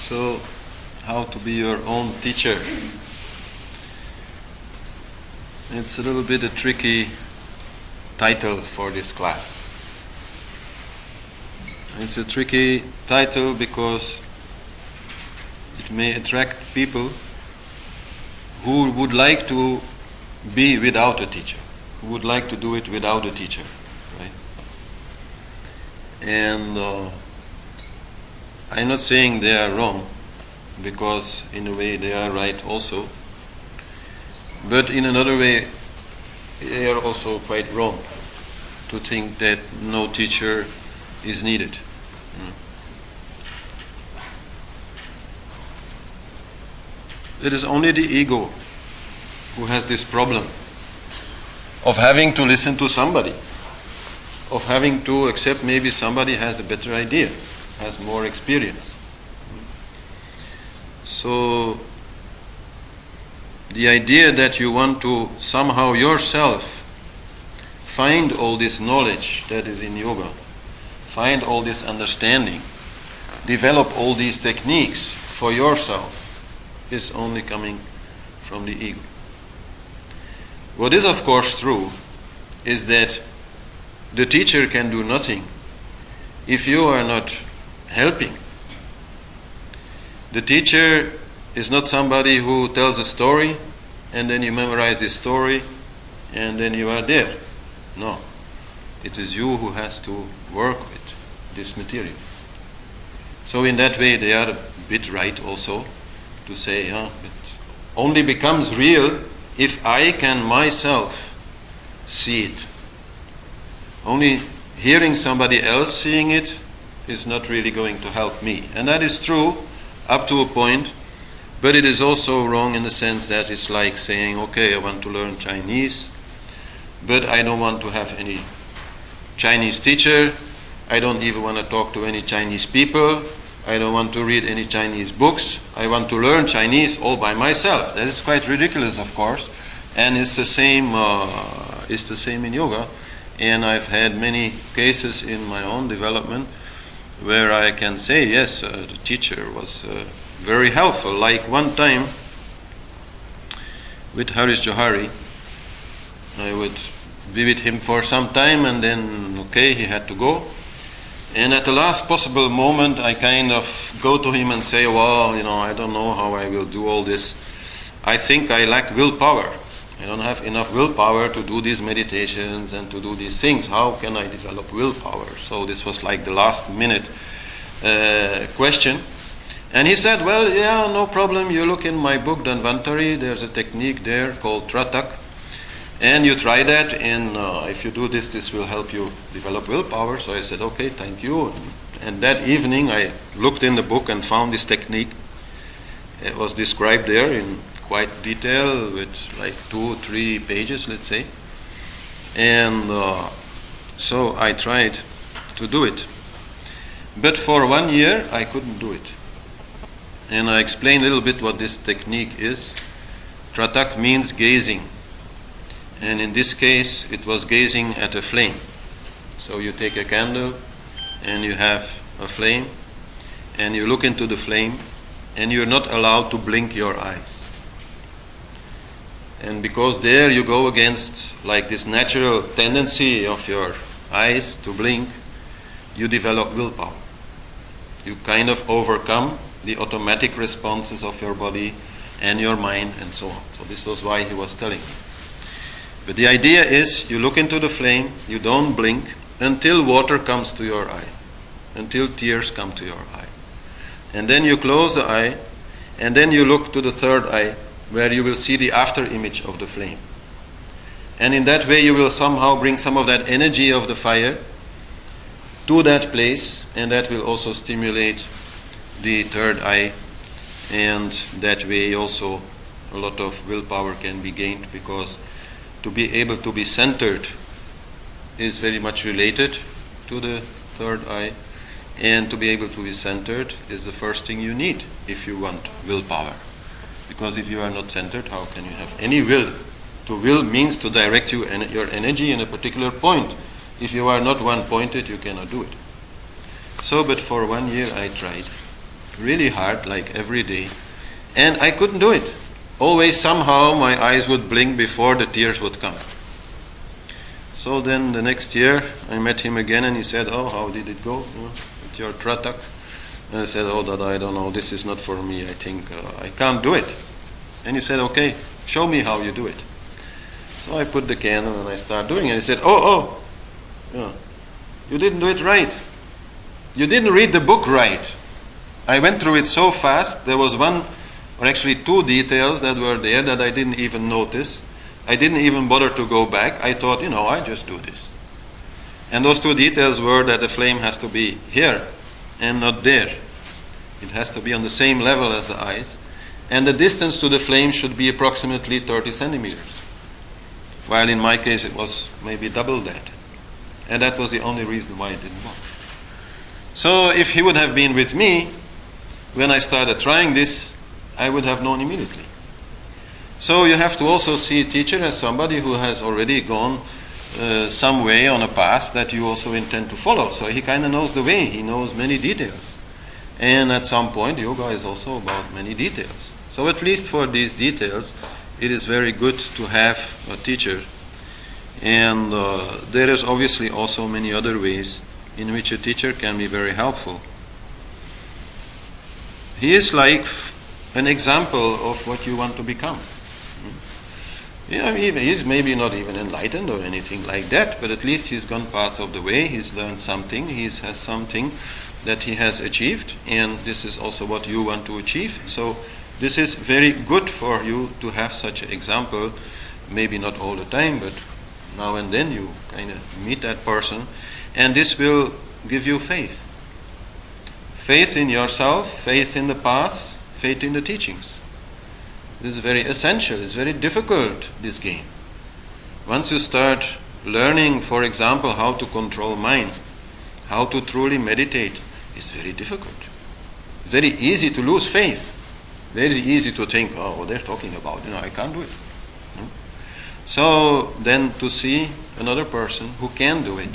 So, how to be your own teacher? It's a little bit a tricky title for this class. It's a tricky title because it may attract people who would like to be without a teacher, who would like to do it without a teacher, right? And I'm not saying they are wrong, because in a way they are right also, but in another way they are also quite wrong to think that no teacher is needed. It is only the ego who has this problem of having to listen to somebody, of having to accept maybe somebody has a better idea, has more experience. So the idea that you want to somehow yourself find all this knowledge that is in yoga, find all this understanding, develop all these techniques for yourself, is only coming from the ego. What is of course true is that the teacher can do nothing if you are not helping. The teacher is not somebody who tells a story and then you memorize this story and then you are there. No. It is you who has to work with this material. So in that way they are a bit right also to say, it only becomes real if I can myself see it. Only hearing somebody else seeing it is not really going to help me. And that is true up to a point, but it is also wrong in the sense that it's like saying, okay, I want to learn Chinese, but I don't want to have any Chinese teacher, I don't even want to talk to any Chinese people, I don't want to read any Chinese books, I want to learn Chinese all by myself. That is quite ridiculous, of course, and it's the same in yoga. And I've had many cases in my own development where I can say, yes, the teacher was very helpful. Like one time with Harish Johari, I would be with him for some time and then, okay, he had to go. And at the last possible moment, I kind of go to him and say, well, I don't know how I will do all this. I think I lack willpower. I don't have enough willpower to do these meditations and to do these things. How can I develop willpower? So this was like the last minute question. And he said, well, yeah, no problem. You look in my book, Dhanvantari, there's a technique there called Tratak. And you try that, and if you do this, this will help you develop willpower. So I said, okay, thank you. And that evening I looked in the book and found this technique. It was described there in quite detail with like 2-3 pages, let's say. And so I tried to do it. But for 1 year I couldn't do it. And I explained a little bit what this technique is. Tratak means gazing. And in this case, it was gazing at a flame. So you take a candle and you have a flame and you look into the flame and you're not allowed to blink your eyes. And because there you go against like this natural tendency of your eyes to blink, you develop willpower. You kind of overcome the automatic responses of your body and your mind and so on. So this was why he was telling me. But the idea is you look into the flame, you don't blink until water comes to your eye, until tears come to your eye. And then you close the eye, and then you look to the third eye, where you will see the after image of the flame. And in that way you will somehow bring some of that energy of the fire to that place, and that will also stimulate the third eye, and that way also a lot of willpower can be gained, because to be able to be centered is very much related to the third eye, and to be able to be centered is the first thing you need if you want willpower. Because if you are not centered, how can you have any will? To will means to direct your energy in a particular point. If you are not one-pointed, you cannot do it. So, but for 1 year I tried. really hard, like every day. And I couldn't do it. Always somehow my eyes would blink before the tears would come. So then the next year I met him again and he said, "Oh, how did it go with your tratak?" And I said, "Oh, Dada, I don't know, this is not for me, I think I can't do it." And he said, "Okay, show me how you do it." So I put the candle and I start doing it. He said, oh, you didn't do it right. You didn't read the book right. I went through it so fast, there was one, or actually two details that were there that I didn't even notice. I didn't even bother to go back. I thought, I just do this. And those two details were that the flame has to be here and not there. It has to be on the same level as the eyes. And the distance to the flame should be approximately 30 centimeters. While in my case it was maybe double that. And that was the only reason why it didn't work. So if he would have been with me, when I started trying this, I would have known immediately. So you have to also see a teacher as somebody who has already gone some way on a path that you also intend to follow. So he kind of knows the way, he knows many details. And at some point, yoga is also about many details. So at least for these details, it is very good to have a teacher. And there is obviously also many other ways in which a teacher can be very helpful. He is like an example of what you want to become. He's maybe not even enlightened or anything like that, but at least he's gone parts of the way, he's learned something, he has something that he has achieved, and this is also what you want to achieve. So this is very good for you to have such an example, maybe not all the time, but now and then you kind of meet that person, and this will give you faith. Faith in yourself, faith in the path, faith in the teachings. This is very essential. It's very difficult, this game. Once you start learning, for example, how to control mind, how to truly meditate, it's very difficult. Very easy to lose faith. Very easy to think, oh, what they're talking about, I can't do it. So then to see another person who can do it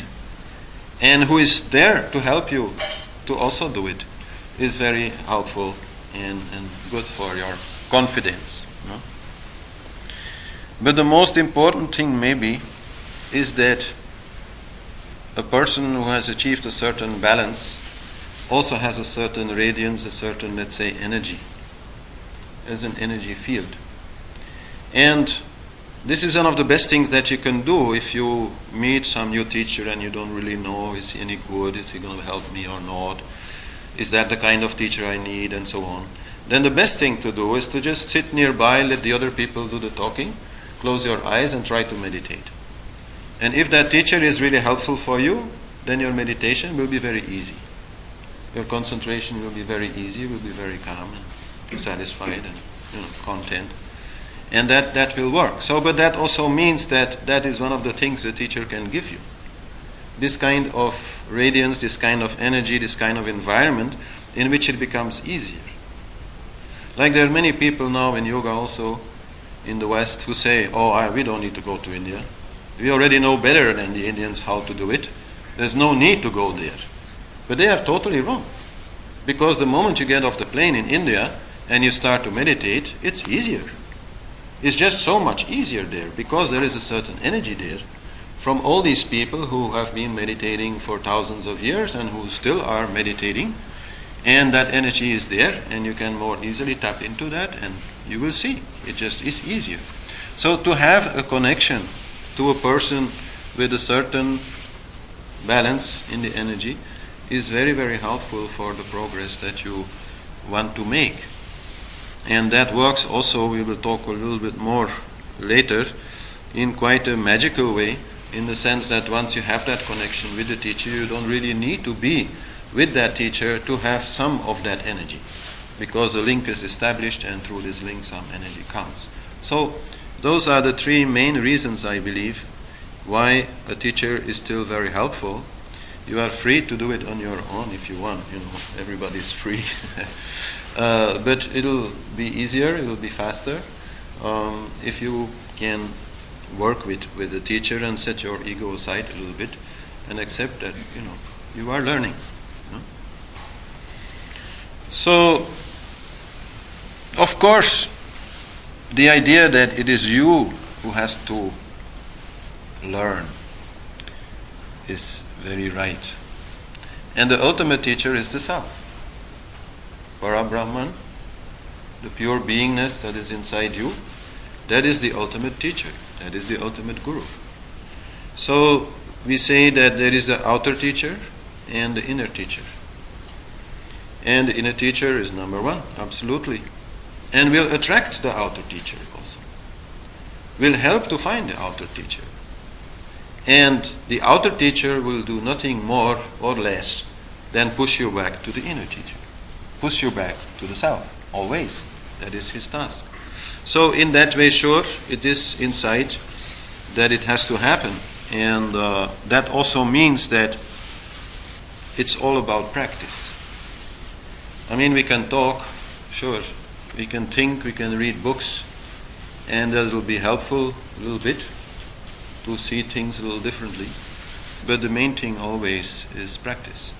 and who is there to help you to also do it is very helpful and good for your confidence. But the most important thing maybe is that a person who has achieved a certain balance also has a certain radiance, a certain, let's say, energy, as an energy field. And this is one of the best things that you can do if you meet some new teacher and you don't really know, is he any good, is he going to help me or not, is that the kind of teacher I need, and so on. Then the best thing to do is to just sit nearby, let the other people do the talking, close your eyes and try to meditate. And if that teacher is really helpful for you, then your meditation will be very easy. Your concentration will be very easy, will be very calm and satisfied and content. And that will work. So, but that also means that is one of the things the teacher can give you. This kind of radiance, this kind of energy, this kind of environment in which it becomes easier. Like there are many people now in yoga also in the West who say, we don't need to go to India. We already know better than the Indians how to do it. There's no need to go there. But they are totally wrong. Because the moment you get off the plane in India and you start to meditate, it's easier. It's just so much easier there because there is a certain energy there from all these people who have been meditating for thousands of years and who still are meditating. And that energy is there and you can more easily tap into that and you will see. It just is easier. So to have a connection to a person with a certain balance in the energy is very, very helpful for the progress that you want to make. And that works also, we will talk a little bit more later, in quite a magical way, in the sense that once you have that connection with the teacher, you don't really need to be with that teacher to have some of that energy, because the link is established and through this link some energy comes. So those are the three main reasons, I believe, why a teacher is still very helpful. You are free to do it on your own if you want, everybody's free. But it'll be easier, it'll be faster if you can work with the teacher and set your ego aside a little bit and accept that you are learning. So, of course, the idea that it is you who has to learn is very right. And the ultimate teacher is the self. Para Brahman, the pure beingness that is inside you, that is the ultimate teacher. That is the ultimate guru. So we say that there is the outer teacher and the inner teacher. And the inner teacher is number one, absolutely. And will attract the outer teacher also. Will help to find the outer teacher. And the outer teacher will do nothing more or less than push you back to the inner teacher. Push you back to the self, always. That is his task. So in that way, sure, it is inside that it has to happen. And that also means that it's all about practice. I mean, we can talk, sure. We can think, we can read books, and that will be helpful a little bit to see things a little differently. But the main thing always is practice.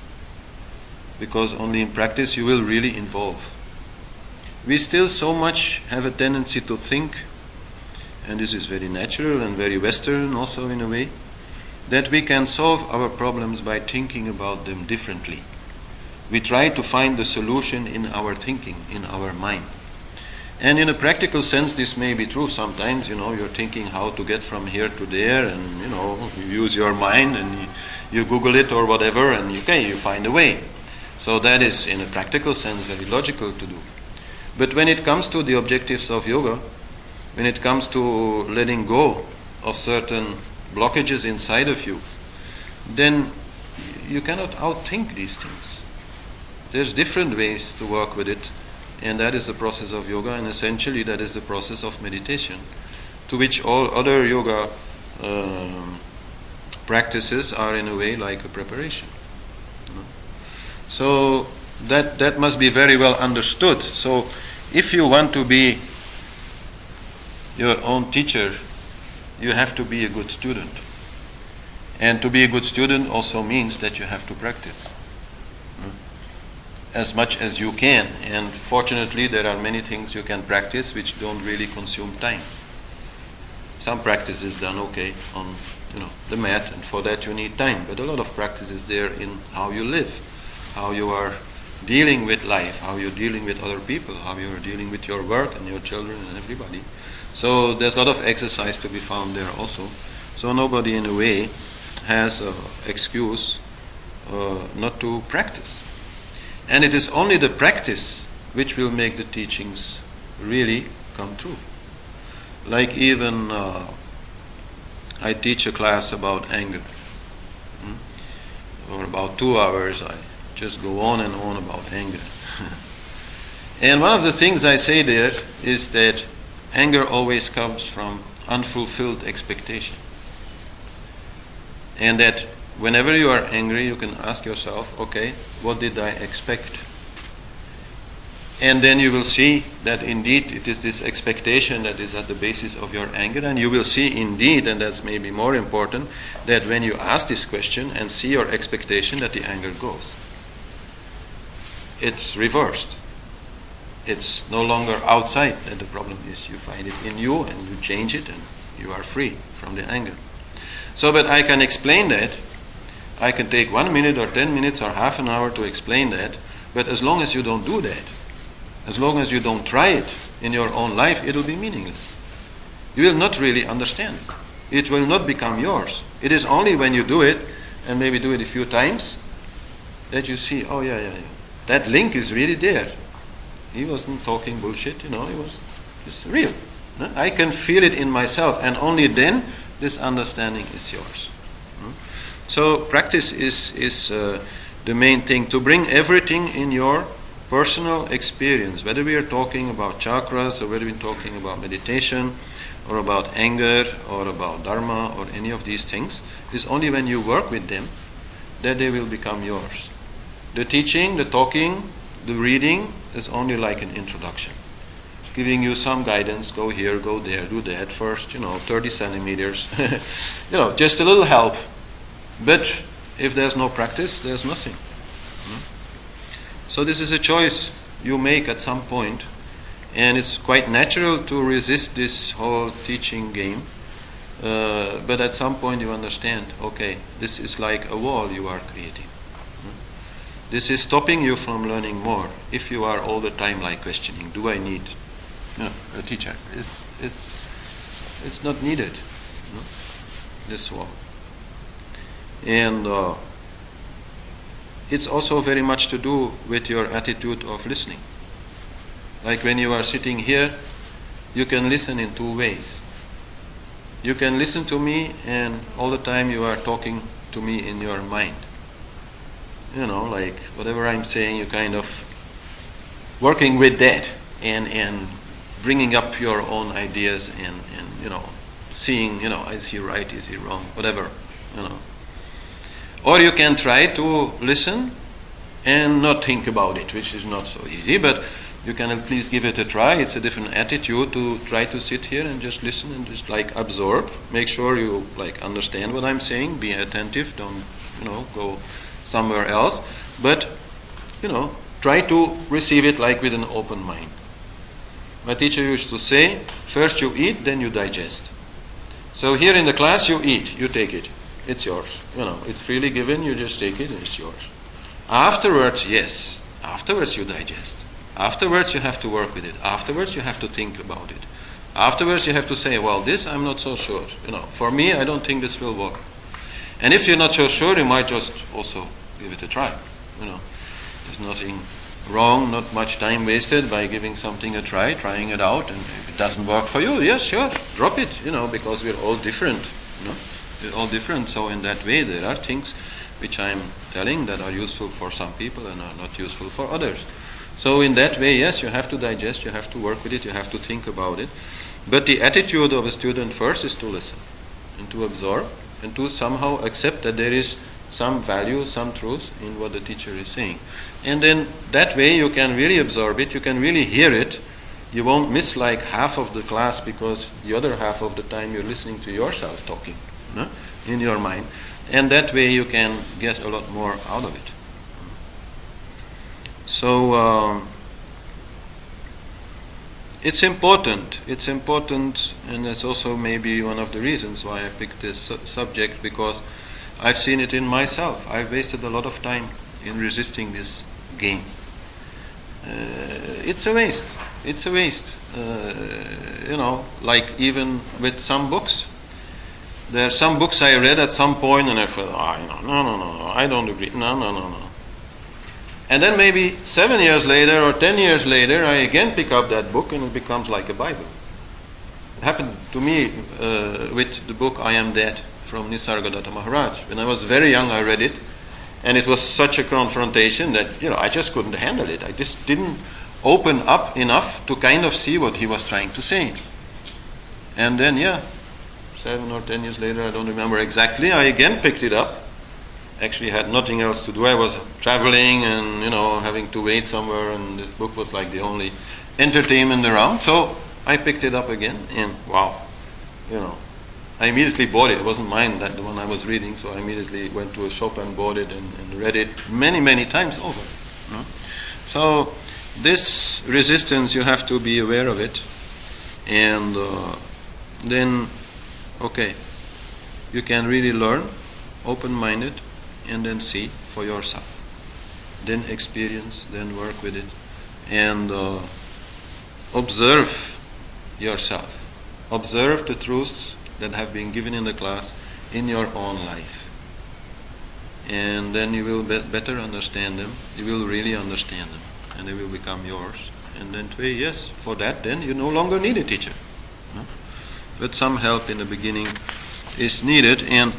Because only in practice you will really evolve. We still so much have a tendency to think, and this is very natural and very Western also in a way, that we can solve our problems by thinking about them differently. We try to find the solution in our thinking, in our mind. And in a practical sense, this may be true. Sometimes, you're thinking how to get from here to there, and, you use your mind and you Google it or whatever, and you find a way. So that is, in a practical sense, very logical to do. But when it comes to the objectives of yoga, when it comes to letting go of certain blockages inside of you, then you cannot outthink these things. There's different ways to work with it, and that is the process of yoga, and essentially that is the process of meditation, to which all other yoga practices are in a way like a preparation. So that must be very well understood. So if you want to be your own teacher, you have to be a good student. And to be a good student also means that you have to practice as much as you can. And fortunately, there are many things you can practice which don't really consume time. Some practice is done okay on the mat, and for that you need time. But a lot of practice is there in how you live, how you are dealing with life, how you're dealing with other people, how you're dealing with your work and your children and everybody. So there's a lot of exercise to be found there also. So nobody in a way has an excuse not to practice. And it is only the practice which will make the teachings really come true. Like even I teach a class about anger. For about 2 hours I just go on and on about anger. And one of the things I say there is that anger always comes from unfulfilled expectation. And that whenever you are angry, you can ask yourself, okay, what did I expect? And then you will see that indeed it is this expectation that is at the basis of your anger. And you will see indeed, and that's maybe more important, that when you ask this question and see your expectation, that the anger goes. It's reversed. It's no longer outside that the problem is. You find it in you and you change it and you are free from the anger. So, but I can explain that. I can take 1 minute or 10 minutes or half an hour to explain that. But as long as you don't do that, as long as you don't try it in your own life, it will be meaningless. You will not really understand it. It will not become yours. It is only when you do it, and maybe do it a few times, that you see, oh yeah. That link is really there. He wasn't talking bullshit, it was just real. I can feel it in myself, and only then this understanding is yours. So practice is the main thing, to bring everything in your personal experience, whether we are talking about chakras or whether we're talking about meditation or about anger or about dharma or any of these things. It's only when you work with them that they will become yours. The teaching, the talking, the reading is only like an introduction, giving you some guidance, go here, go there, do that first, 30 centimeters, just a little help. But if there's no practice, there's nothing. So this is a choice you make at some point, and it's quite natural to resist this whole teaching game. But at some point you understand, okay, this is like a wall you are creating. This is stopping you from learning more. If you are all the time like questioning, do I need a teacher? It's not needed. This wall. And it's also very much to do with your attitude of listening. Like when you are sitting here, you can listen in two ways. You can listen to me, and all the time you are talking to me in your mind. Like whatever I'm saying, you kind of working with that and bringing up your own ideas and seeing, is he right, is he wrong, whatever, Or you can try to listen and not think about it, which is not so easy, but you can at least give it a try. It's a different attitude to try to sit here and just listen and just like absorb. Make sure you like understand what I'm saying, be attentive, don't, go somewhere else, but try to receive it like with an open mind. My teacher used to say, first you eat, then you digest. So here in the class you eat, you take it, it's yours. It's freely given, you just take it and it's yours. Afterwards, yes, afterwards you digest. Afterwards you have to work with it. Afterwards you have to think about it. Afterwards you have to say, well, this I'm not so sure. For me, I don't think this will work. And if you're not so sure, you might just also give it a try. There's nothing wrong, not much time wasted by giving something a try, trying it out. And if it doesn't work for you, yes, sure, drop it, because we're all different. We're all different. So in that way, there are things which I'm telling that are useful for some people and are not useful for others. So in that way, yes, you have to digest, you have to work with it, you have to think about it. But the attitude of a student first is to listen and to absorb and to somehow accept that there is some value, some truth in what the teacher is saying. And then that way you can really absorb it, you can really hear it. You won't miss like half of the class because the other half of the time you're listening to yourself talking in your mind. And that way you can get a lot more out of it. So it's important, and that's also maybe one of the reasons why I picked this subject, because I've seen it in myself. I've wasted a lot of time in resisting this game. It's a waste. Like even with some books. There are some books I read at some point and I felt, no, I don't agree. No. And then maybe 7 years later or 10 years later, I again pick up that book and it becomes like a Bible. It happened to me with the book I Am Dead from Nisargadatta Maharaj. When I was very young, I read it, and it was such a confrontation that I just couldn't handle it. I just didn't open up enough to kind of see what he was trying to say. And then 7 or 10 years later, I don't remember exactly, I again picked it up. Actually had nothing else to do. I was traveling and having to wait somewhere, and this book was like the only entertainment around. So I picked it up again, and wow, I immediately bought it. It wasn't mine, that the one I was reading, so I immediately went to a shop and bought it and read it many times over. So this resistance, you have to be aware of it, and then you can really learn, open-minded, and then see for yourself. Then experience, then work with it, and observe yourself. Observe the truths that have been given in the class in your own life. And then you will better understand them. You will really understand them, and they will become yours. And then for that, then you no longer need a teacher. But some help in the beginning is needed, and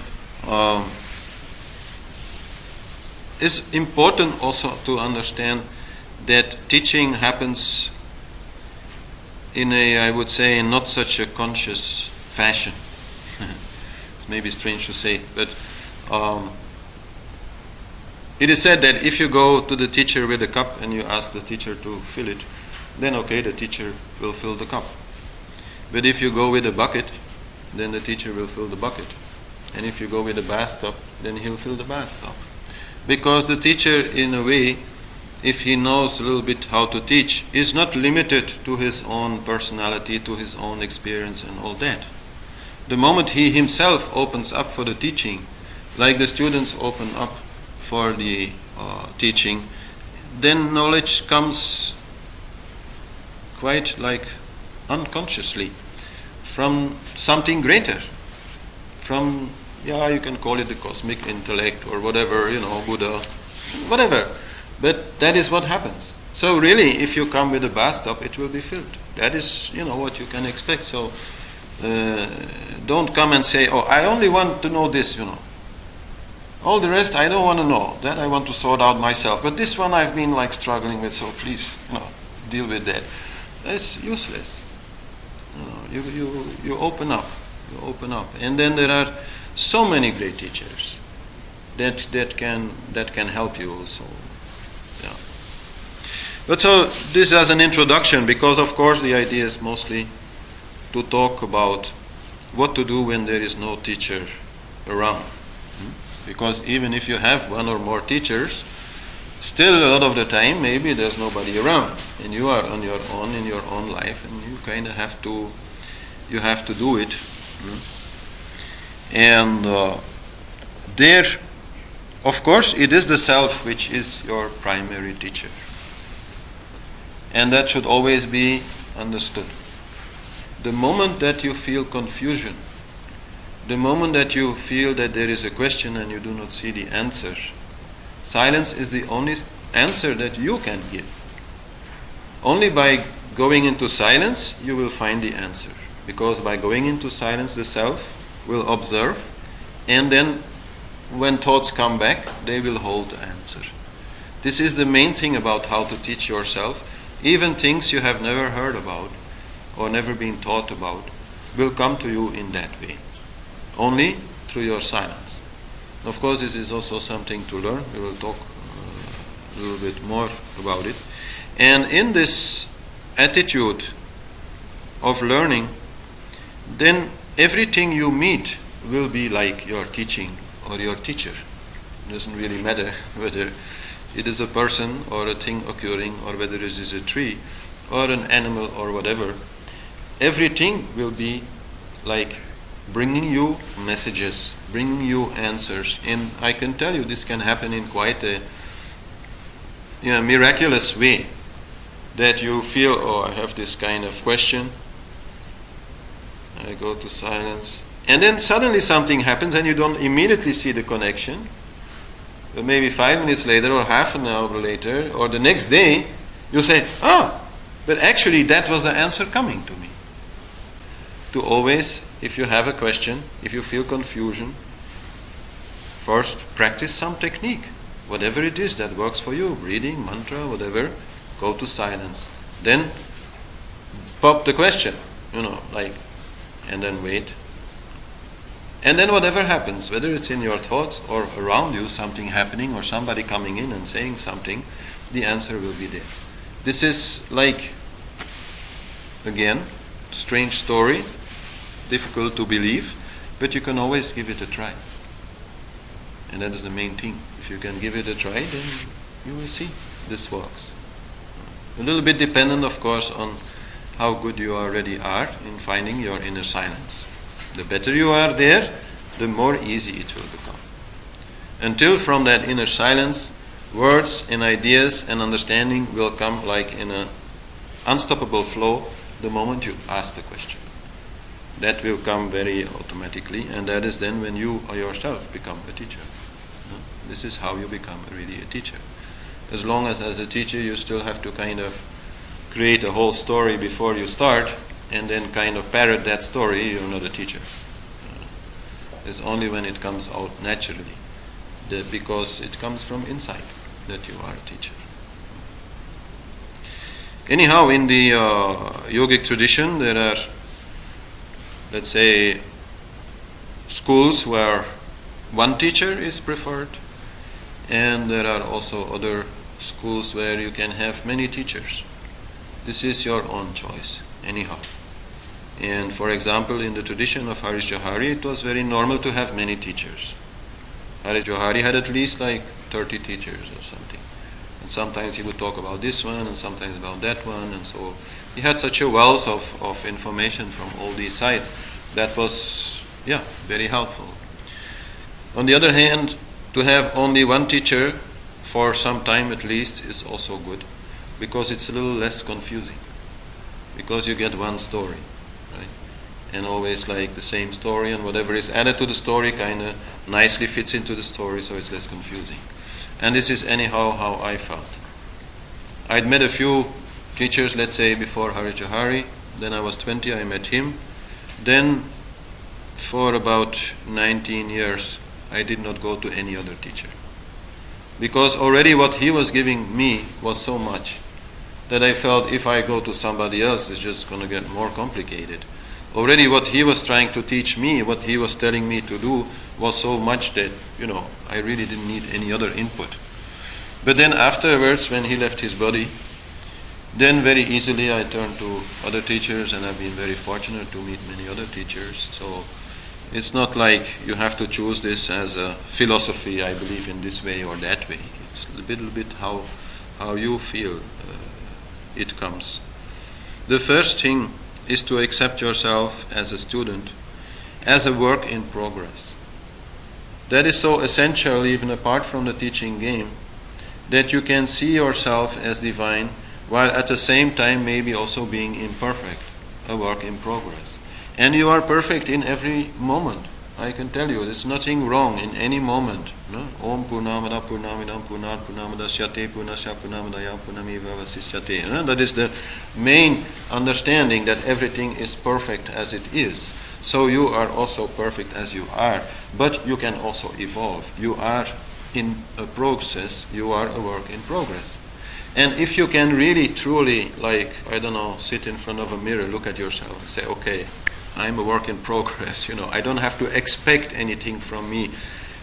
it's important also to understand that teaching happens in I would say, not such a conscious fashion. It's maybe strange to say, but it is said that if you go to the teacher with a cup and you ask the teacher to fill it, then the teacher will fill the cup. But if you go with a bucket, then the teacher will fill the bucket. And if you go with a bathtub, then he'll fill the bathtub. Because the teacher, in a way, if he knows a little bit how to teach, is not limited to his own personality, to his own experience and all that. The moment he himself opens up for the teaching, like the students open up for the teaching, then knowledge comes quite like unconsciously from something greater, from, you can call it the cosmic intellect or whatever, Buddha, whatever. But that is what happens. So really, if you come with a bathtub, it will be filled. That is, what you can expect. So don't come and say, I only want to know this, All the rest I don't want to know. That I want to sort out myself. But this one I've been like struggling with, so please, deal with that. It's useless. You open up. You open up. And then there are so many great teachers that can help you also. Yeah. But so this as an introduction, because of course the idea is mostly to talk about what to do when there is no teacher around. Because even if you have one or more teachers, still a lot of the time maybe there's nobody around, and you are on your own in your own life, and you kind of have to do it. And there, of course, it is the self which is your primary teacher, and that should always be understood. The moment that you feel confusion, the moment that you feel that there is a question and you do not see the answer, silence is the only answer that you can give. Only by going into silence you will find the answer, because by going into silence the self will observe, and then when thoughts come back they will hold the answer. This is the main thing about how to teach yourself. Even things you have never heard about or never been taught about will come to you in that way, only through your silence. Of course, this is also something to learn. We will talk a little bit more about it. And in this attitude of learning, then everything you meet will be like your teaching or your teacher. It doesn't really matter whether it is a person or a thing occurring, or whether it is a tree or an animal or whatever. Everything will be like bringing you messages, bringing you answers. And I can tell you this can happen in quite a miraculous way, that you feel, I have this kind of question. I go to silence. And then suddenly something happens and you don't immediately see the connection. But maybe 5 minutes later or half an hour later or the next day, you say, but actually that was the answer coming to me. To always, if you have a question, if you feel confusion, first practice some technique. Whatever it is that works for you, breathing, mantra, whatever, go to silence. Then pop the question, and then wait. And then whatever happens, whether it's in your thoughts or around you, something happening or somebody coming in and saying something, the answer will be there. This is like, again, strange story, difficult to believe, but you can always give it a try. And that is the main thing. If you can give it a try, then you will see this works. A little bit dependent, of course, on how good you already are in finding your inner silence. The better you are there, the more easy it will become. Until from that inner silence, words and ideas and understanding will come like in an unstoppable flow the moment you ask the question. That will come very automatically, and that is then when you yourself become a teacher. This is how you become really a teacher. As long as a teacher you still have to kind of create a whole story before you start, and then kind of parrot that story, you're not a teacher. It's only when it comes out naturally, because it comes from inside, that you are a teacher. Anyhow, in the yogic tradition, there are, let's say, schools where one teacher is preferred, and there are also other schools where you can have many teachers. This is your own choice, anyhow. And for example, in the tradition of Harish Johari, it was very normal to have many teachers. Harish Johari had at least like 30 teachers or something. And sometimes he would talk about this one, and sometimes about that one, and so he had such a wealth of information from all these sides that was, very helpful. On the other hand, to have only one teacher for some time at least is also good, because it's a little less confusing, because you get one story, right? And always like the same story, and whatever is added to the story kind of nicely fits into the story, so it's less confusing. And this is anyhow how I felt. I'd met a few teachers, let's say before Hari Johari. Then I was 20, I met him. Then for about 19 years I did not go to any other teacher, because already what he was giving me was so much that I felt if I go to somebody else it's just going to get more complicated. Already what he was trying to teach me, what he was telling me to do, was so much that, I really didn't need any other input. But then afterwards, when he left his body, then very easily I turned to other teachers, and I've been very fortunate to meet many other teachers. So it's not like you have to choose this as a philosophy, I believe in this way or that way. It's a little bit how you feel it comes. The first thing is to accept yourself as a student, as a work in progress. That is so essential, even apart from the teaching game, that you can see yourself as divine, while at the same time maybe also being imperfect, a work in progress. And you are perfect in every moment. I can tell you, there's nothing wrong in any moment. No? Om Purnamada Purnamidam Purnat Purnamadasyate Purnasya Purnamadaya Purnamiva Vasisyate. No? That is the main understanding, that everything is perfect as it is. So you are also perfect as you are, but you can also evolve. You are in a process, you are a work in progress. And if you can really, truly, sit in front of a mirror, look at yourself and say, okay, I'm a work in progress, I don't have to expect anything from me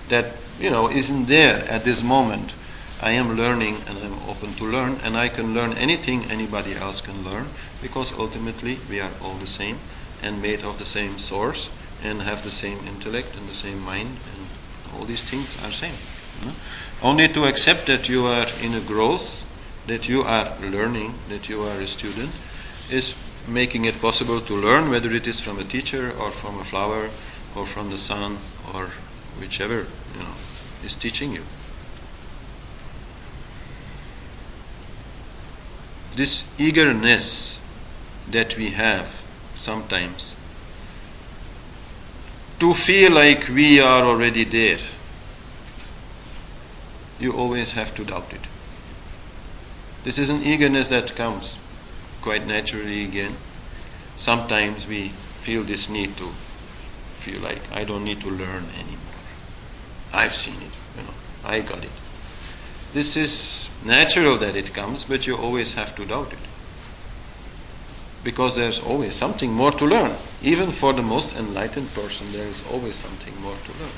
that, isn't there at this moment. I am learning, and I'm open to learn, and I can learn anything anybody else can learn, because ultimately we are all the same and made of the same source and have the same intellect and the same mind, and all these things are same. Only to accept that you are in a growth, that you are learning, that you are a student, is making it possible to learn, whether it is from a teacher or from a flower or from the sun or whichever is teaching you. This eagerness that we have sometimes to feel like we are already there, you always have to doubt it. This is an eagerness that comes quite naturally again. Sometimes we feel this need to feel like I don't need to learn anymore. I've seen it, I got it. This is natural that it comes, but you always have to doubt it. Because there's always something more to learn. Even for the most enlightened person, there is always something more to learn.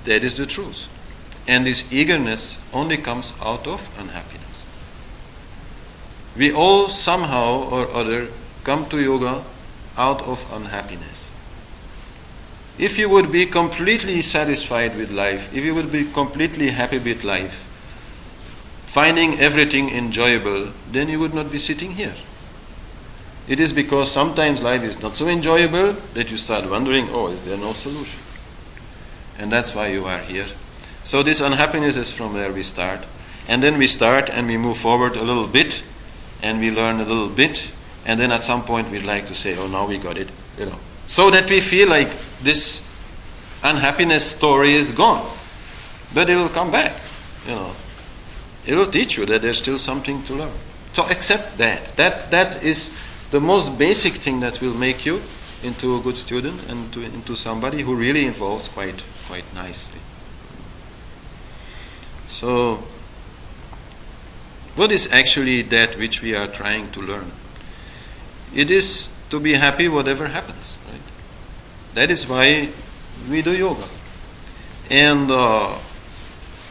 That is the truth. And this eagerness only comes out of unhappiness. We all somehow or other come to yoga out of unhappiness. If you would be completely satisfied with life, if you would be completely happy with life, finding everything enjoyable, then you would not be sitting here. It is because sometimes life is not so enjoyable that you start wondering, is there no solution? And that's why you are here. So this unhappiness is from where we start. And then we start and we move forward a little bit, and we learn a little bit, and then at some point we'd like to say, now we got it, So that we feel like this unhappiness story is gone. But it will come back, It will teach you that there's still something to learn. So accept that. That is the most basic thing that will make you into a good student and into somebody who really evolves quite nicely. So, what is actually that which we are trying to learn? It is to be happy whatever happens, right? That is why we do yoga. And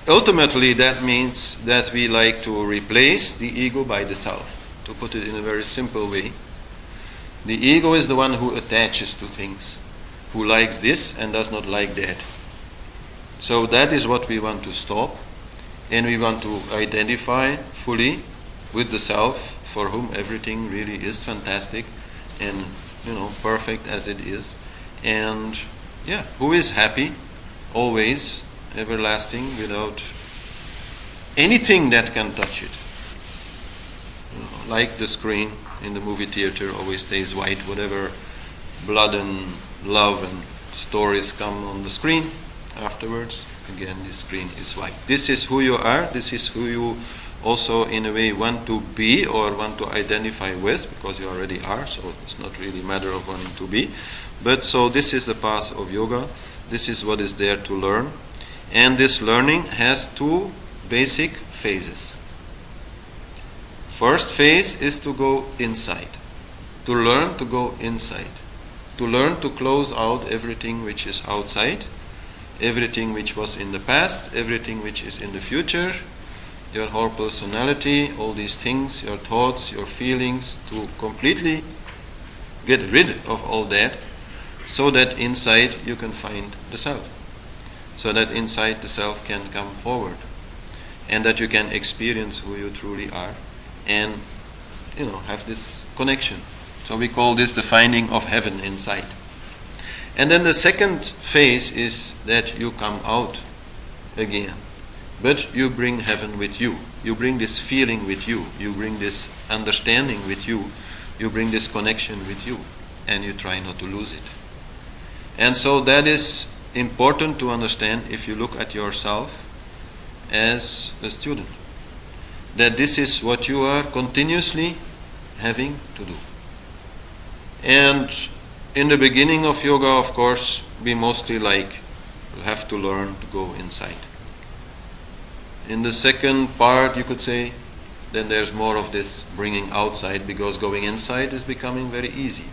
ultimately that means that we like to replace the ego by the self. To put it in a very simple way, the ego is the one who attaches to things, who likes this and does not like that. So that is what we want to stop, and we want to identify fully with the self, for whom everything really is fantastic and perfect as it is, and who is happy always, everlasting, without anything that can touch it. Like the screen in the movie theater always stays white, whatever blood and love and stories come on the screen afterwards, again the screen is white. This is who you are, this is who you also in a way want to be or want to identify with, because you already are, so it's not really a matter of wanting to be. But so this is the path of yoga, this is what is there to learn, and this learning has two basic phases. First phase is to go inside, to learn to go inside, to learn to close out everything which is outside, everything which was in the past, everything which is in the future, your whole personality, all these things, your thoughts, your feelings, to completely get rid of all that, so that inside you can find the self, so that inside the self can come forward, and that you can experience who you truly are, and have this connection. So we call this the finding of heaven inside. And then the second phase is that you come out again, but you bring heaven with you. You bring this feeling with you. You bring this understanding with you. You bring this connection with you, and you try not to lose it. And so that is important to understand if you look at yourself as a student, that this is what you are continuously having to do. And in the beginning of yoga, of course, we mostly have to learn to go inside. In the second part, you could say, then there's more of this bringing outside, because going inside is becoming very easy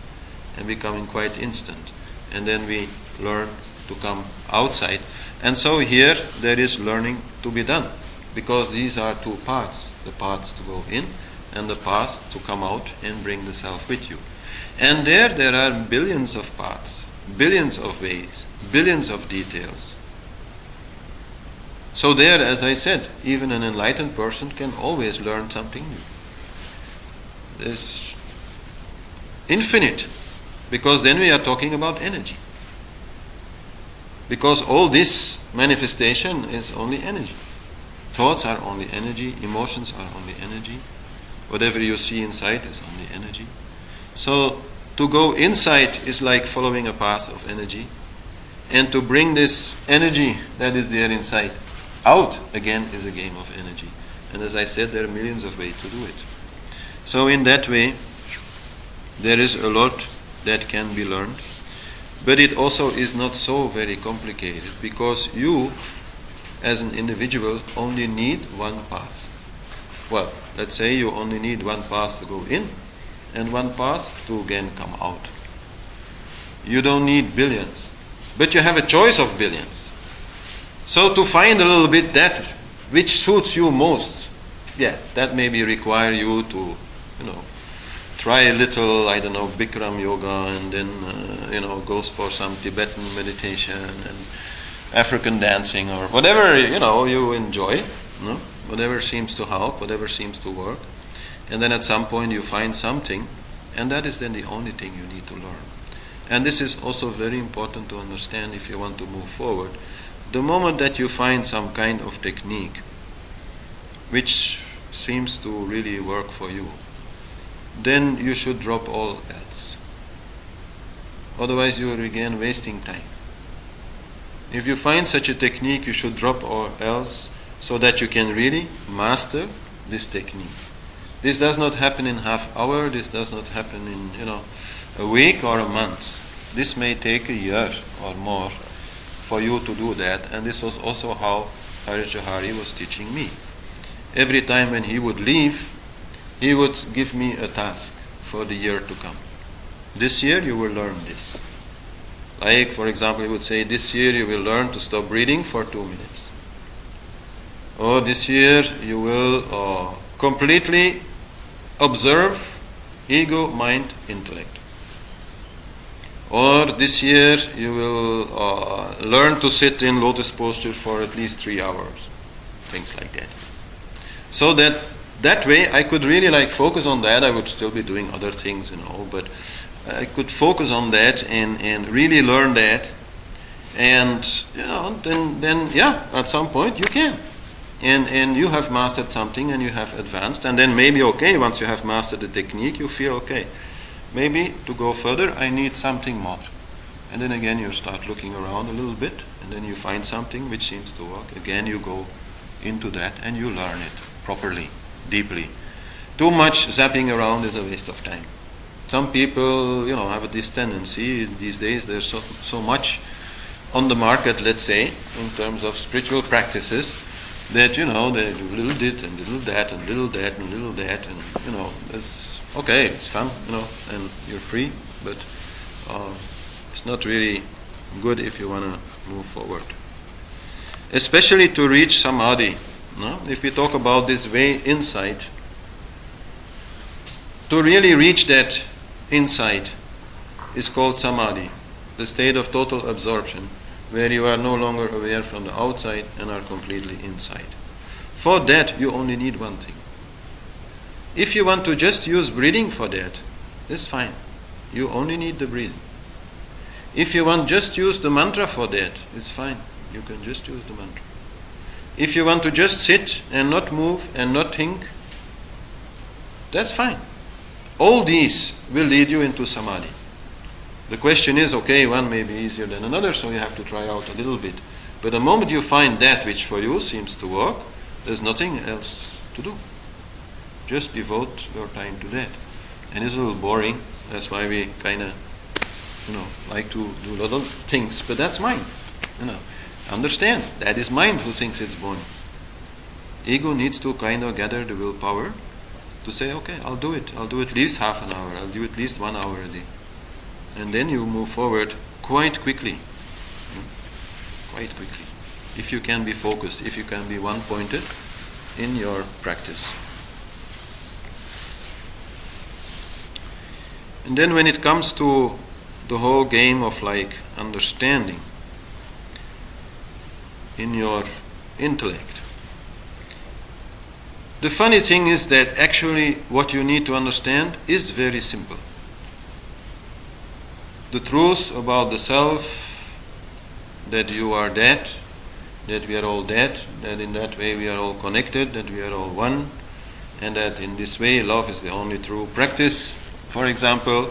and becoming quite instant. And then we learn to come outside. And so here there is learning to be done, because these are two paths, the paths to go in and the paths to come out and bring the self with you. And there are billions of paths, billions of ways, billions of details. So there, as I said, even an enlightened person can always learn something new. It's infinite, because then we are talking about energy. Because all this manifestation is only energy. Thoughts are only energy, emotions are only energy. Whatever you see inside is only energy. So to go inside is like following a path of energy, and to bring this energy that is there inside out again is a game of energy. And as I said, there are millions of ways to do it. So in that way, there is a lot that can be learned, but it also is not so very complicated, because you as an individual only need one path. Well, let's say you only need one path to go in and one path to again come out. You don't need billions, but you have a choice of billions. So to find a little bit that which suits you most, that maybe require you to, try a little, Bikram yoga, and then, goes for some Tibetan meditation and African dancing, or whatever, you enjoy, whatever seems to help, whatever seems to work. And then at some point you find something, and that is then the only thing you need to learn. And this is also very important to understand if you want to move forward. The moment that you find some kind of technique which seems to really work for you, then you should drop all else. Otherwise you are again wasting time. If you find such a technique, you should drop all else, so that you can really master this technique. This does not happen in half hour, this does not happen in a week or a month. This may take a year or more for you to do that, and this was also how Harish Johari was teaching me. Every time when he would leave, he would give me a task for the year to come. This year you will learn this. Like, for example, he would say, this year you will learn to stop breathing for 2 minutes. Or this year you will completely observe ego, mind, intellect. Or this year you will learn to sit in lotus posture for at least 3 hours. Things like that. So that way I could really like focus on that. I would still be doing other things, but I could focus on that and really learn that. And then at some point you can. And you have mastered something and you have advanced, and then maybe once you have mastered the technique, you feel maybe to go further I need something more. And then again you start looking around a little bit, and then you find something which seems to work. Again you go into that and you learn it properly, deeply. Too much zapping around is a waste of time. Some people, have this tendency these days. There's so much on the market, let's say, in terms of spiritual practices, that they do little dit and little that and little that and little that, and it's okay, it's fun, and you're free, but it's not really good if you want to move forward, especially to reach Samadhi. If we talk about this way inside, to really reach that inside is called Samadhi, the state of total absorption, where you are no longer aware from the outside and are completely inside. For that, you only need one thing. If you want to just use breathing for that, it's fine. You only need the breathing. If you want just use the mantra for that, it's fine. You can just use the mantra. If you want to just sit and not move and not think, that's fine. All these will lead you into Samadhi. The question is, one may be easier than another, so you have to try out a little bit. But the moment you find that which for you seems to work, there's nothing else to do. Just devote your time to that. And it's a little boring. That's why we kind of, like to do a lot of things. But that's mind. Understand, that is mind who thinks it's born. Ego needs to kind of gather the willpower to say, I'll do it. I'll do at least half an hour. I'll do at least 1 hour a day. And then you move forward quite quickly. Quite quickly. If you can be focused, if you can be one-pointed in your practice. And then when it comes to the whole game of understanding in your intellect, the funny thing is that actually what you need to understand is very simple. The truth about the self, that you are that we are all that in that way we are all connected, that we are all one, and that in this way love is the only true practice, for example,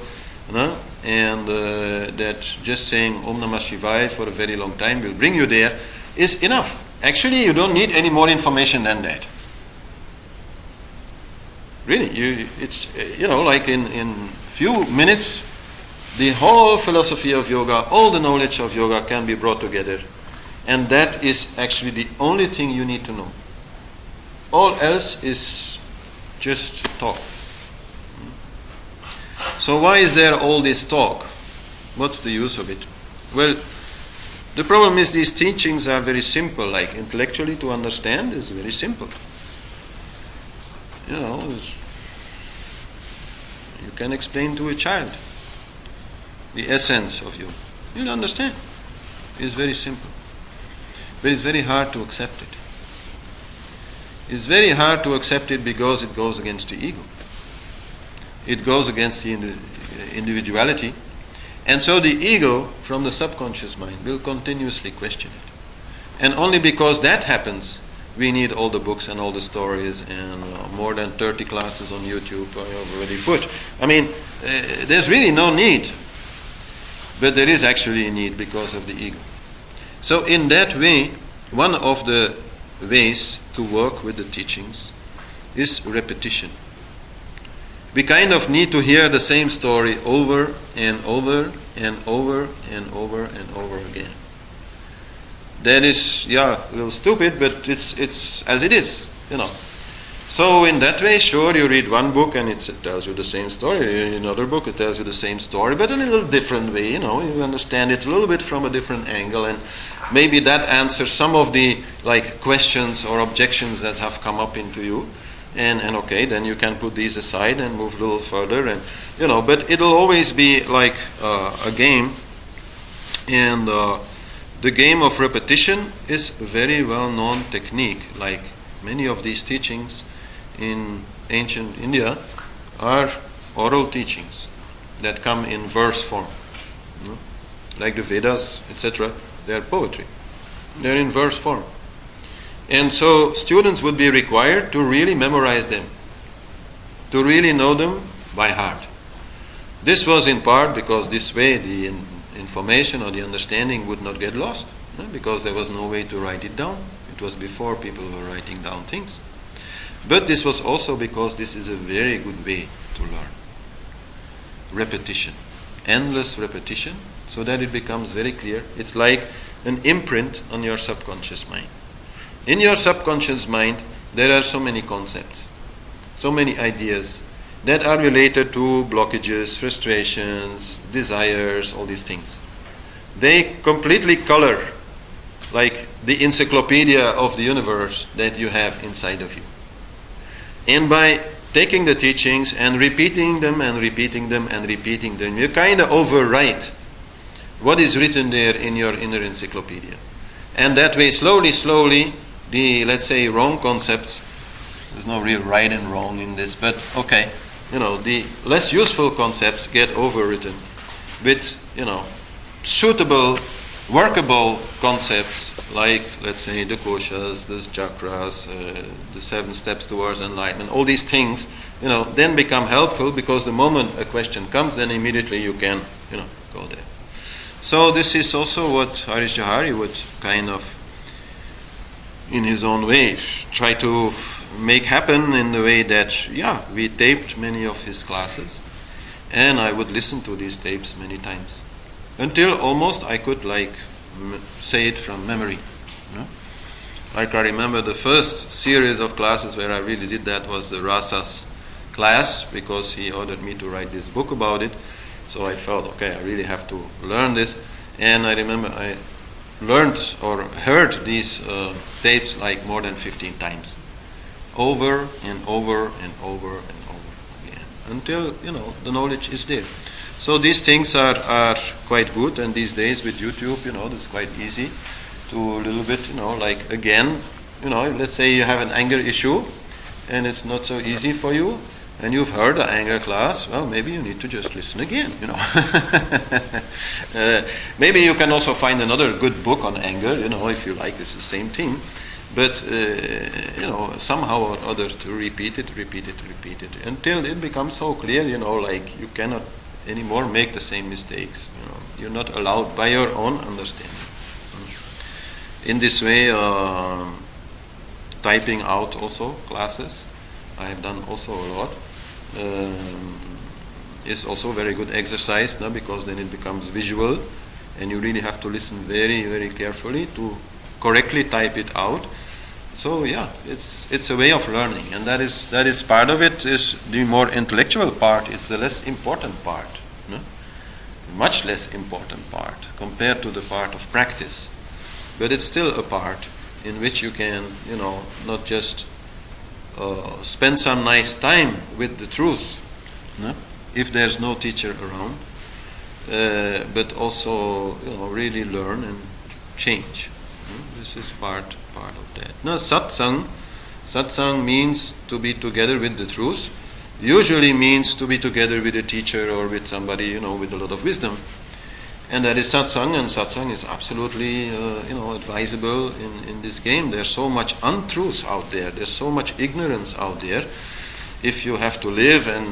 and that just saying Om Namah Shivaya for a very long time will bring you there, is enough. Actually, you don't need any more information than that. Really, it's in few minutes, the whole philosophy of yoga, all the knowledge of yoga can be brought together. And that is actually the only thing you need to know. All else is just talk. So why is there all this talk? What's the use of it? Well, the problem is these teachings are very simple. Intellectually to understand is very simple. You can explain to a child the essence of yoga. You'll understand. It's very simple. But it's very hard to accept it. It's very hard to accept it because it goes against the ego. It goes against the individuality. And so the ego from the subconscious mind will continuously question it. And only because that happens, we need all the books and all the stories and more than 30 classes on YouTube I already put. There's really no need. But there is actually a need because of the ego. So in that way, one of the ways to work with the teachings is repetition. We kind of need to hear the same story over and over and over and over and over again. That is, a little stupid, but it's as it is, So in that way, sure, you read one book and it tells you the same story. In another book, it tells you the same story, but in a little different way. You understand it a little bit from a different angle, and maybe that answers some of the questions or objections that have come up into you. And okay, then you can put these aside and move a little further, and but it'll always be like a game, and the game of repetition is a very well-known technique. Like many of these teachings in ancient India are oral teachings that come in verse form, like the Vedas, etc. They are poetry. They're in verse form. And so students would be required to really memorize them, to really know them by heart. This was in part because this way the information or the understanding would not get lost, because there was no way to write it down. It was before people were writing down things. But this was also because this is a very good way to learn. Repetition, endless repetition, so that it becomes very clear. It's like an imprint on your subconscious mind. In your subconscious mind, there are so many concepts, so many ideas that are related to blockages, frustrations, desires, all these things. They completely color like the encyclopedia of the universe that you have inside of you. And by taking the teachings and repeating them and repeating them and repeating them, you kind of overwrite what is written there in your inner encyclopedia. And that way, slowly, the, let's say, wrong concepts, there's no real right and wrong in this, but okay, the less useful concepts get overwritten with, suitable, workable concepts like, let's say, the koshas, the chakras, the 7 steps towards enlightenment, all these things, then become helpful, because the moment a question comes, then immediately you can, go there. So this is also what Harish Johari would kind of, in his own way, try to make happen in the way that, we taped many of his classes, and I would listen to these tapes many times, until almost I could say it from memory. Like I remember the first series of classes where I really did that was the Rasas class, because he ordered me to write this book about it. So I felt, okay, I really have to learn this. And I remember I learned or heard these tapes more than 15 times, over and over and over and over again, until the knowledge is there. So these things are quite good, and these days with YouTube, it's quite easy to a little bit, again, let's say you have an anger issue and it's not so easy for you, and you've heard the anger class, well, maybe you need to just listen again, Maybe you can also find another good book on anger, if you like, it's the same thing. But, somehow or other to repeat it, until it becomes so clear, you cannot anymore make the same mistakes. You're not allowed by your own understanding. In this way, typing out also classes, I have done also a lot, is also a very good exercise, because then it becomes visual, and you really have to listen very, very carefully to correctly type it out. So it's a way of learning, and that is part of it. Is the more intellectual part. It's the less important part, much less important part compared to the part of practice. But it's still a part in which you can, not just spend some nice time with the truth, if there's no teacher around, but also really learn and change. This is part of that. Now, satsang means to be together with the truth. Usually means to be together with a teacher or with somebody, with a lot of wisdom. And that is satsang, and satsang is absolutely, advisable in this game. There's so much untruth out there. There's so much ignorance out there. If you have to live and,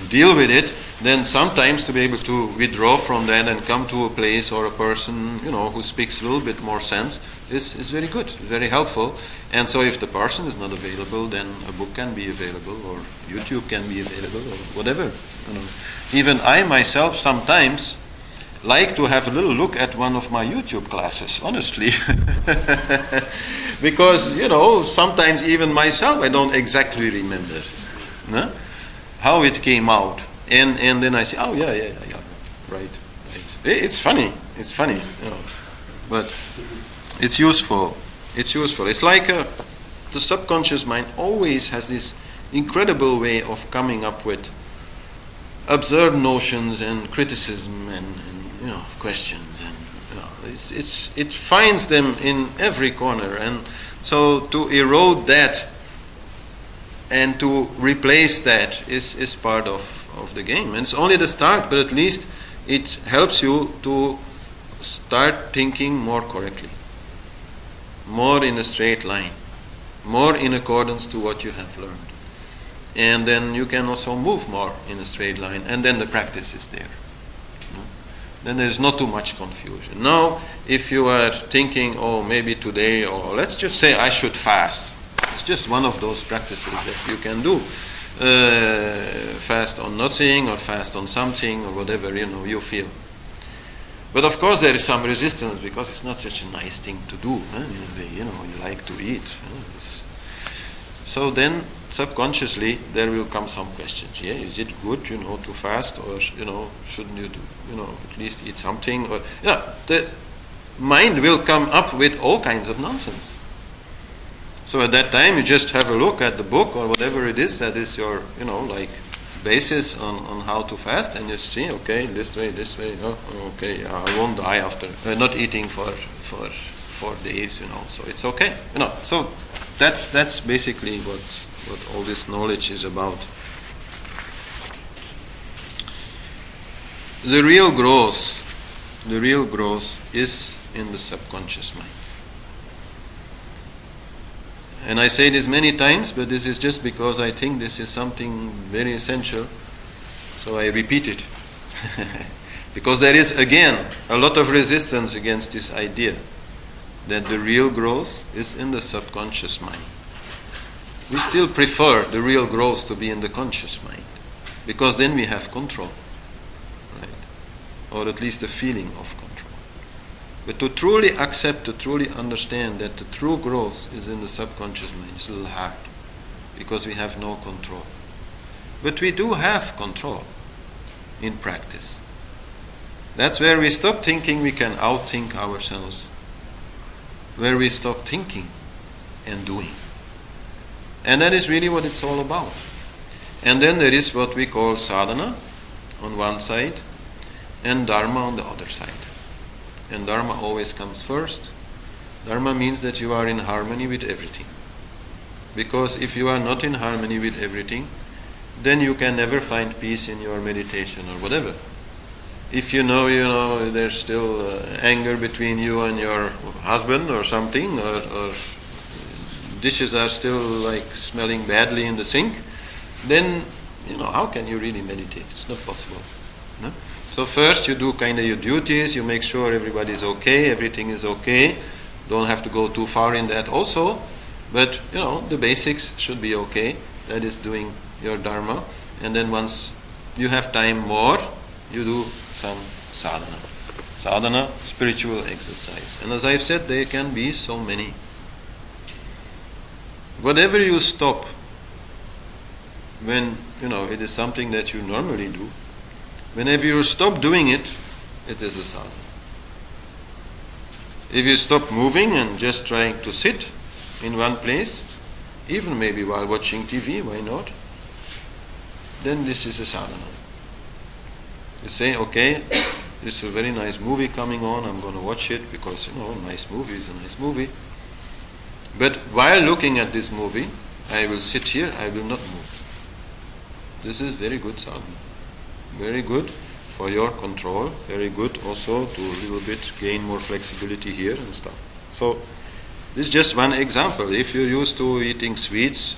deal with it, then sometimes to be able to withdraw from that and come to a place or a person, who speaks a little bit more sense is very good, very helpful. And so if the person is not available, then a book can be available, or YouTube can be available, or whatever. Even I myself sometimes, like to have a little look at one of my YouTube classes, honestly. Because, sometimes even myself, I don't exactly remember how it came out. And then I say, oh, yeah, right. It's funny, but it's useful. It's like the subconscious mind always has this incredible way of coming up with absurd notions and criticism and questions, and it finds them in every corner. And so to erode that and to replace that is part of the game. And it's only the start, but at least it helps you to start thinking more correctly, more in a straight line, more in accordance to what you have learned. And then you can also move more in a straight line, and then the practice is there. Then there is not too much confusion. Now, if you are thinking, oh, maybe today, or let's just say I should fast. It's just one of those practices that you can do. Fast on nothing, or fast on something, or whatever you feel. But of course there is some resistance, because it's not such a nice thing to do. You like to eat. So then subconsciously there will come some questions. Yeah, is it good, to fast, or shouldn't you do, at least eat something, or the mind will come up with all kinds of nonsense. So at that time you just have a look at the book or whatever it is that is your basis on how to fast, and you see, okay, this way, okay, I won't die after not eating for 4 days, so it's okay, So that's basically what all this knowledge is about. The real growth is in the subconscious mind. And I say this many times, but this is just because I think this is something very essential, so I repeat it. Because there is, again, a lot of resistance against this idea that the real growth is in the subconscious mind. We still prefer the real growth to be in the conscious mind, because then we have control, right? Or at least a feeling of control. But to truly accept, to truly understand that the true growth is in the subconscious mind is a little hard, because we have no control. But we do have control in practice. That's where we stop thinking we can outthink ourselves, where we stop thinking and doing. And that is really what it's all about. And then there is what we call sadhana on one side and dharma on the other side. And dharma always comes first. Dharma means that you are in harmony with everything. Because if you are not in harmony with everything, then you can never find peace in your meditation or whatever. If there's still anger between you and your husband or something, or dishes are still smelling badly in the sink, then how can you really meditate? It's not possible. No? So first you do kind of your duties, you make sure everybody's okay, everything is okay. Don't have to go too far in that also, but the basics should be okay. That is doing your dharma. And then once you have time more, you do some sadhana. Sadhana, spiritual exercise. And as I've said, there can be so many. Whatever you stop when it is something that you normally do, whenever you stop doing it, it is a sadhana. If you stop moving and just trying to sit in one place, even maybe while watching TV, why not? Then this is a sadhana. You say, okay, this is a very nice movie coming on, I'm going to watch it because, nice movie is a nice movie. But while looking at this movie, I will sit here, I will not move. This is very good sadhana. Very good for your control, very good also to a little bit gain more flexibility here and stuff. So this is just one example. If you're used to eating sweets,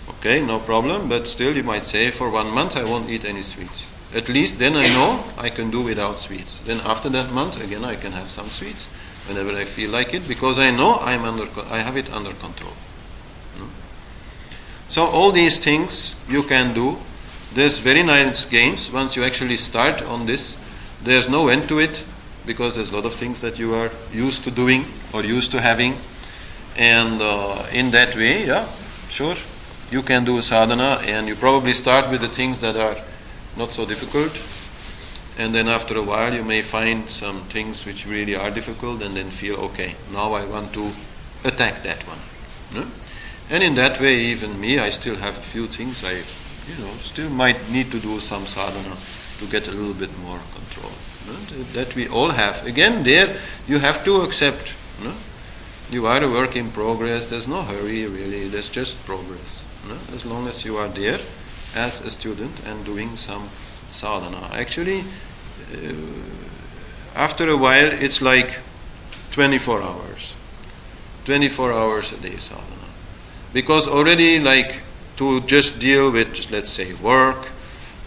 okay, no problem, but still you might say for 1 month I won't eat any sweets. At least then I know I can do without sweets. Then after that month again I can have some sweets whenever I feel like it, because I know I have it under control. So all these things you can do. There's very nice games once you actually start on this. There's no end to it, because there's a lot of things that you are used to doing or used to having. And in that way, yeah, sure, you can do sadhana, and you probably start with the things that are not so difficult. And then after a while you may find some things which really are difficult, and then feel, okay, now I want to attack that one. No? And in that way, even me, I still have a few things I still might need to do some sadhana to get a little bit more control. No? That we all have. Again, there you have to accept. No? You are a work in progress. There's no hurry really. There's just progress. No? As long as you are there as a student and doing some sadhana. Actually, after a while, it's like 24 hours. 24 hours a day sadhana. Because already, like, to just deal with, let's say, work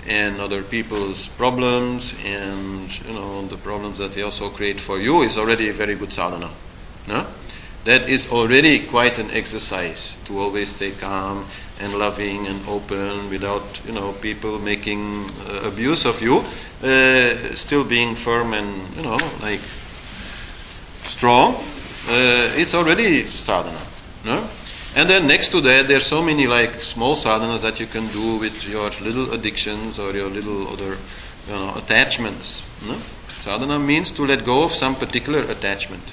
and other people's problems and, the problems that they also create for you is already a very good sadhana. No? That is already quite an exercise to always stay calm and loving and open without, people making abuse of you, still being firm and, strong. It's already sadhana. No? And then next to that, there's so many small sadhanas that you can do with your little addictions or your little other attachments. No? Sadhana means to let go of some particular attachment.